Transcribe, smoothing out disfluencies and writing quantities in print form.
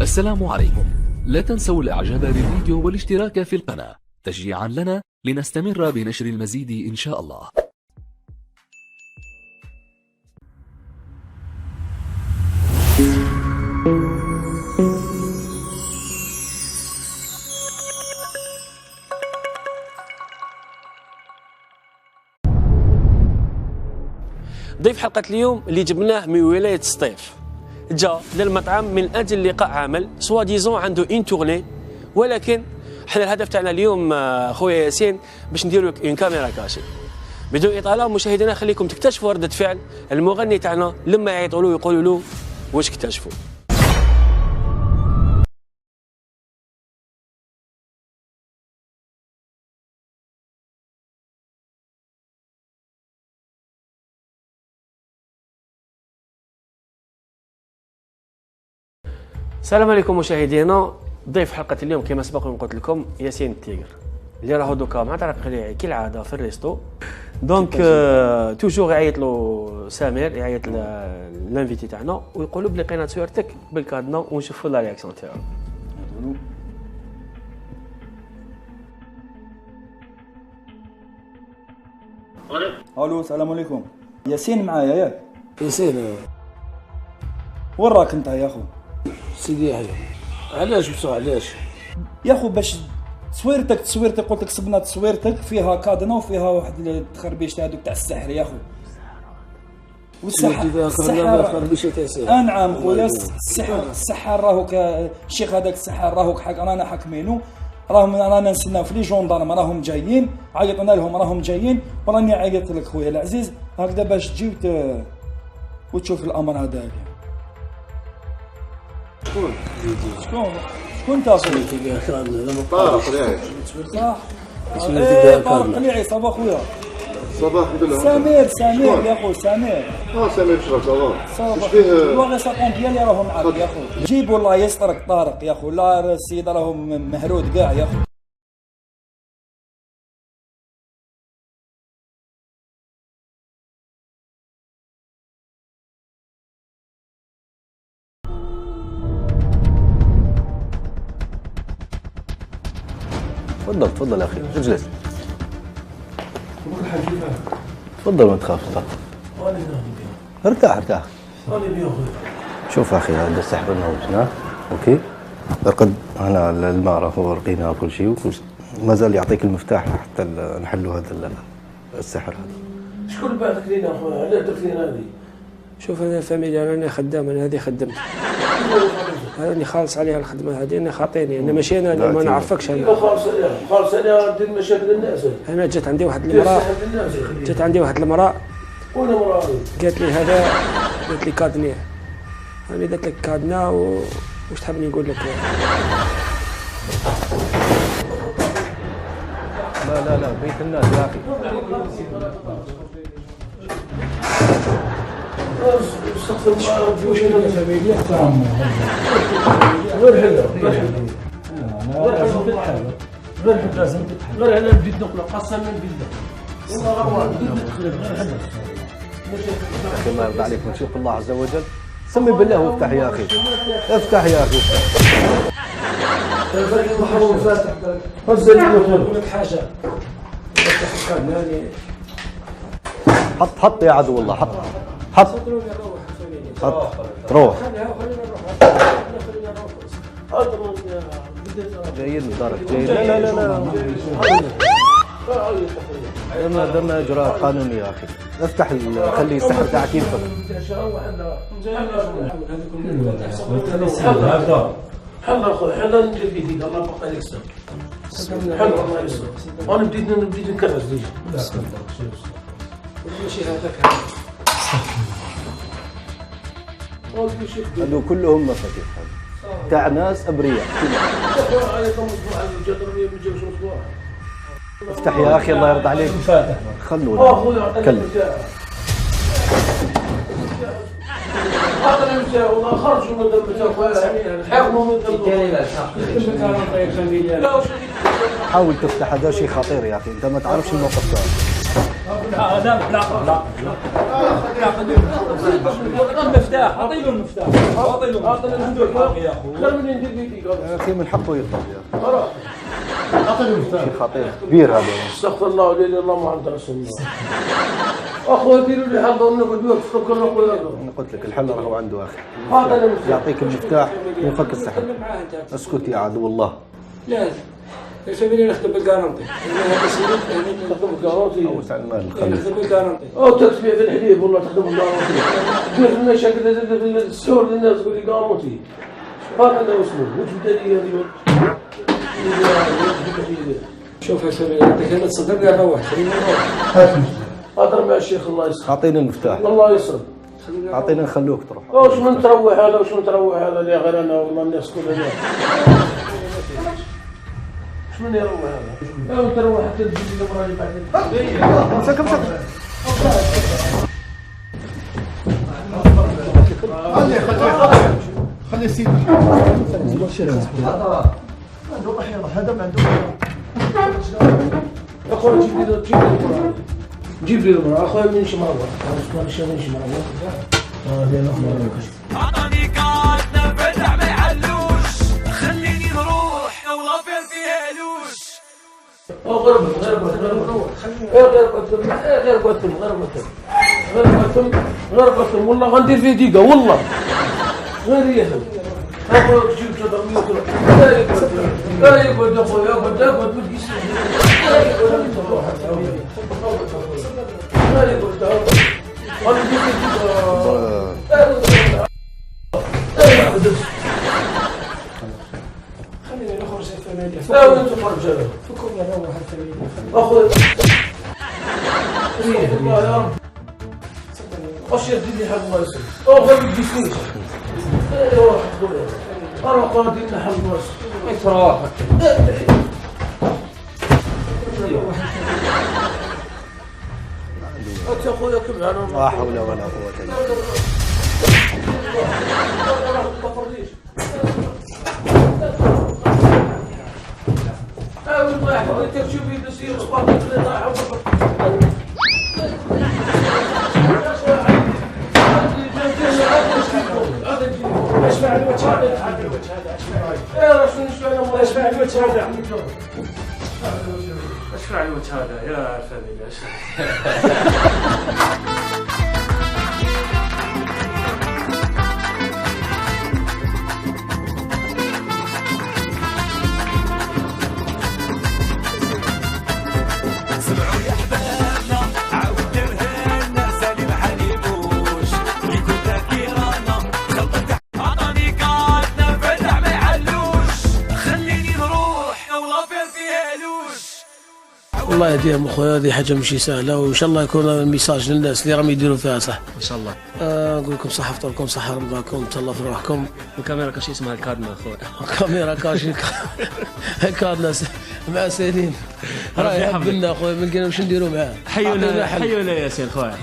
السلام عليكم. لا تنسوا الاعجاب بالفيديو والاشتراك في القناة تشجيعا لنا لنستمر بنشر المزيد ان شاء الله. ضيف حلقة اليوم اللي جبناه من ولاية سطيف جا للمطعم من أجل لقاء عمل سوا ديزون عنده اون تورني، ولكن حنا الهدف تاعنا اليوم خويا ياسين باش نديرو اون كاميرا كاشي. بدون إطالة مشاهدينا خليكم تكتشفوا ردة فعل المغني تاعنا لما يعيطوا له ويقولوا له واش اكتشفوا. السلام عليكم مشاهدينا. ضيف حلقة اليوم كما سبق قلت لكم ياسين التيغر اللي راهو دوكا مع طرف خليعي كالعادة في الريستو. دونك توجور يعيط له سمير، يعيط لانفيتي تاعنا ويقولوا بلي لقينا تصويرتك بالكادنا ونشوفوا لا رياكسيون تاعو. الو السلام عليكم. ياسين معايا ياك؟ ياسين وين راك انت يا اخو؟ سيدي يحيى علاش بصح علاش يا اخو باش تصويرتك قلت لك صبنا تصويرتك فيها كادنا وفيها واحد التخربيش تاع دوك تاع السحر يا اخو. والسحر نعم خويا السحر راهوك الشيخ هذاك السحر راهوك حق رانا حاكمينو، رانا نستناو في لي جوندارم راهم جايين، عيطنا لهم راهم جايين وراني عيطت لك خويا العزيز هكذا باش تجي وتشوف الامر هذاك. شكون انت اخويا؟ طارق قليعي. صح. طارق قليعي صباح خويا. صباح الخير. سمير يا اخو سمير. سمير شرف صباح. اش فيه؟ الواغي ساقون ديالي راهم معاك يا اخو. جيب والله يسترك طارق يا اخو، لا السيد راهو مهرود كاع يا اخو. تفضل اخي اجلس. تفضل ما تخاف. ارتاح. شوف اخي هذا السحر النوم اوكي. لقد هنا الماء راهو رقينا كل شيء وما زال يعطيك المفتاح حتى نحلوا هذا السحر هذا. شكون بعثك لينا اخويا؟ علاش درت لينا هذه؟ شوف انا فاميليا راني خدام، انا هذه خدمت راني خالص عليها الخدمه هذه، انا خاطيني انا ماشي انا اللي ما نعرفكش. انا خالص عليها ندير مشاكل الناس. انا جات عندي واحد المراه وانا مراه قالت لي هذا، قالت لي كادنيه، انا درت لك كادنا واش تحبني نقول لك؟ لا بيت الناس يا اخي. استغفر الله واش انا فاميليا احترام غير غير انا بديت نقول قسما بالله والله الله يرضى عليك ونشوف الله عز وجل. سمي بالله وافتح يا اخي. افتح يا اخي. محروم فاتح فزل نقول لك حاجه. حط يا عدو الله. حط روح. جايين دارك جايين. لا درنا اجراءات قانونيه يا اخي. افتح خلي السحر تاعك ينفذ. حنا اخويا حنا ندير في يديك الله يبقى عليك السلام. حنا الله يسلمك. وانا بديت نكرس ديجا. ماشي هذاك هذو كلهم مفاتيح تاع ناس ابرياء. افتح يا اخي الله يرضى عليك. خلونا نتكلم. والله خرجوا من حكموا من حاول تفتح، هذا شيء خطير يا اخي، انت ما تعرفش الموقف تاعك. لا المفتاح، اعطي له المفتاح، اعطي له المفتاح يا اخو. اخي من حقه يطلب يا اعطني المفتاح. اخي خطير كبير هذا. استغفر الله ولا اله الا الله محمد رسول الله. اخوي ديروا لي حظ ونقعد نوقف كل اخويا. انا قلت لك الحل راهو عنده اخي. اعطني المفتاح. يعطيك المفتاح ويفك السحب. اسكت يا عدو الله. لا سميني نخدم بالكارنتي. تخدم بالكارنتي. وسع المال نخدم بالكارنتي. او تسمية في الحليب والله تخدم بالكارنتي. دير لنا شكل في السور للناس تقول لي كارنتي. هذا اللي وصلوا وش بدني اليوم. شوف يا سمير انت كانت تصدقني نروح خلينا نروح. اضرب مع الشيخ الله يسر. اعطينا المفتاح. الله يسر. اعطينا نخلوك تروح. وش من تروح هذا وش من تروح هذا اللي غير انا والله الناس كلها. وش من يروح هذا؟ لا تروح حتى تجيب لي المراجع بعدين. امسك خلي السيد عنده احيانا هذا ما عنده. اخويا جيب لي المراجع اخويا من شمال اعطاني كارت نفتح ما يحلوش خليني نروح ونغفر فيها لوش. غير والله غندير فيه دقيقة والله غير يهل. اخويا تجيب 700 لا يقعد اخويا يقعد ما تقيس لا يقعد خلينا نخرج الثمانية. لا وين تخرج هذا؟ فكم نروح الثمانية. اخويا الله يا رب. واش يزيد لي حل الله يسر. غير ما تجيسنيش. ايوا انا قادر نحل الله يسر. تروح. انت اخويا كم انا لا حول ولا قوة الا بالله. والله يحفظك تشوفي تسير اصبعك ضايع. اشبع الوجه هذا. يا رسول الله اشبع الوجه هذا. اشفع الوجه هذا يا فهمي. الله يهديهم اخويا. هذه حاجه ماشي سهله وان شاء الله يكون الميساج للناس اللي راهم يديروا فيها صح ان شاء الله. نقول لكم صحه فطوركم صحه رمضانكم تهلاو في روحكم. الكاميرا كاش اسمها الكادنا اخويا. الكاميرا كاش الكادنا مع سيرين راه يحب لنا اخويا ما لقينا واش نديروا معاه. حيونا ياسين خويا.